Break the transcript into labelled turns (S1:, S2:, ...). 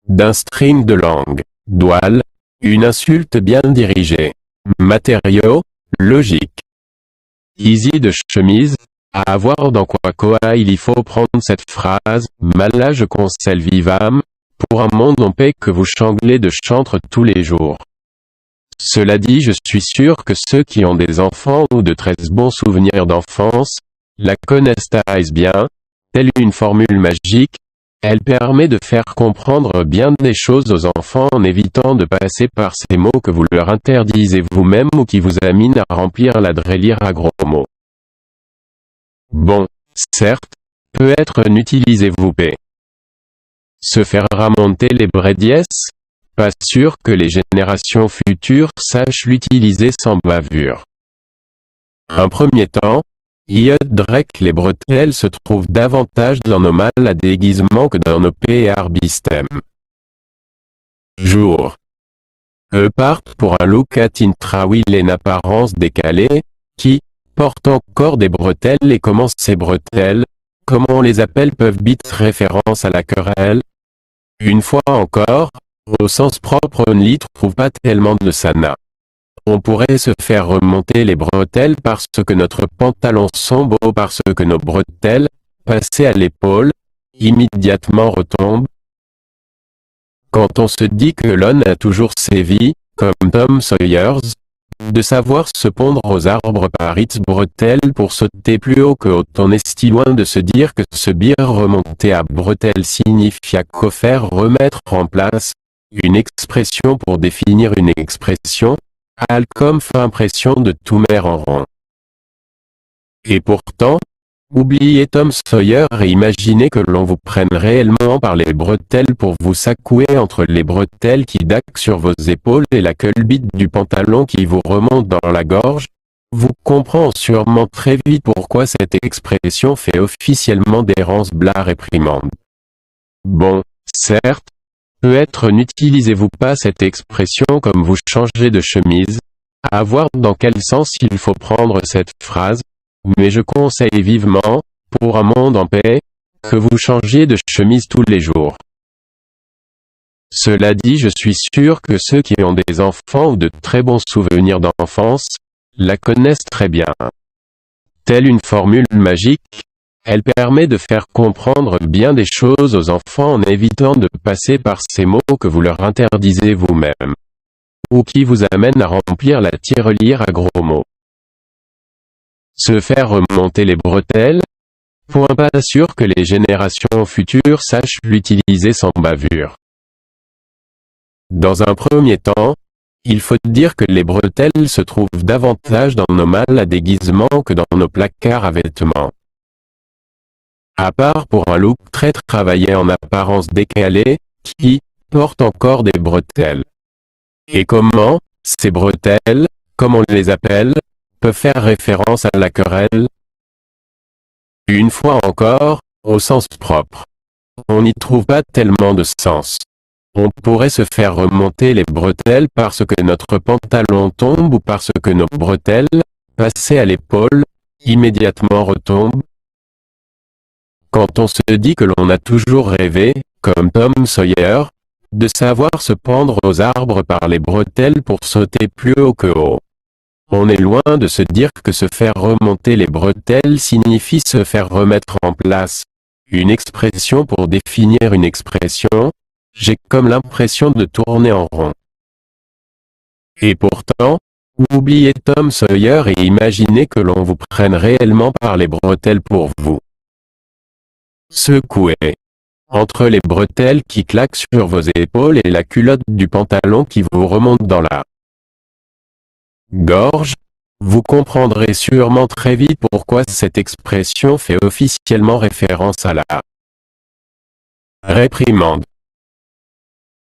S1: d'un string de langue, doual, une insulte bien dirigée. Matériaux, logique. Easy de chemise, à avoir dans quoi il y faut prendre cette phrase, mala je conseille vivam, pour un monde en paix que vous changlez de chantre tous les jours. Cela dit, je suis sûr que ceux qui ont des enfants ou de très bons souvenirs d'enfance, la connaissent bien, telle une formule magique. Elle permet de faire comprendre bien des choses aux enfants en évitant de passer par ces mots que vous leur interdisez vous-même ou qui vous aminent à remplir la drélire à gros mots. Bon, certes, peut-être n'utilisez-vous pas. Se faire remonter les brédies? Pas sûr que les générations futures sachent l'utiliser sans bavure. Un premier temps, Drake les bretelles se trouvent davantage dans nos mâles à déguisement que dans nos PRB-stem. Jour. Eux partent pour un look at intrawil en apparence décalée, qui portent encore des bretelles et comment ces bretelles, comme on les appelle, peuvent bit référence à la querelle. Une fois encore, au sens propre on n'y trouve pas tellement de sana. On pourrait se faire remonter les bretelles parce que notre pantalon sont beaux, parce que nos bretelles, passées à l'épaule, immédiatement retombent. Quand on se dit que l'on a toujours sévi, comme Tom Sawyers, de savoir se pondre aux arbres par its bretelles pour sauter plus haut que haut, on est si loin de se dire que se bir remonter à bretelles signifia faire remettre en place, une expression pour définir une expression, comme fait impression de tout mer en rond. Et pourtant, oubliez Tom Sawyer et imaginez que l'on vous prenne réellement par les bretelles pour vous secouer entre les bretelles qui daquent sur vos épaules et la culbite du pantalon qui vous remonte dans la gorge. Vous comprenez sûrement très vite pourquoi cette expression fait officiellement d'errance bla réprimande. Bon, certes, peut-être n'utilisez-vous pas cette expression comme vous changez de chemise, à voir dans quel sens il faut prendre cette phrase, mais je conseille vivement, pour un monde en paix, que vous changiez de chemise tous les jours. Cela dit, je suis sûr que ceux qui ont des enfants ou de très bons souvenirs d'enfance, la connaissent très bien. Telle une formule magique, elle permet de faire comprendre bien des choses aux enfants en évitant de passer par ces mots que vous leur interdisez vous-même, ou qui vous amènent à remplir la tirelire à gros mots. Se faire remonter les bretelles? Point pas sûr que les générations futures sachent l'utiliser sans bavure. Dans un premier temps, il faut dire que les bretelles se trouvent davantage dans nos mâles à déguisement que dans nos placards à vêtements. À part pour un look très travaillé en apparence décalée, qui porte encore des bretelles. Et comment, ces bretelles, comme on les appelle, peuvent faire référence à la querelle? Une fois encore, au sens propre. On n'y trouve pas tellement de sens. On pourrait se faire remonter les bretelles parce que notre pantalon tombe ou parce que nos bretelles, passées à l'épaule, immédiatement retombent. Quand on se dit que l'on a toujours rêvé, comme Tom Sawyer, de savoir se pendre aux arbres par les bretelles pour sauter plus haut que haut. On est loin de se dire que se faire remonter les bretelles signifie se faire remettre en place. Une expression pour définir une expression, j'ai comme l'impression de tourner en rond. Et pourtant, oubliez Tom Sawyer et imaginez que l'on vous prenne réellement par les bretelles pour vous secouer. Entre les bretelles qui claquent sur vos épaules et la culotte du pantalon qui vous remonte dans la gorge, vous comprendrez sûrement très vite pourquoi cette expression fait officiellement référence à la réprimande.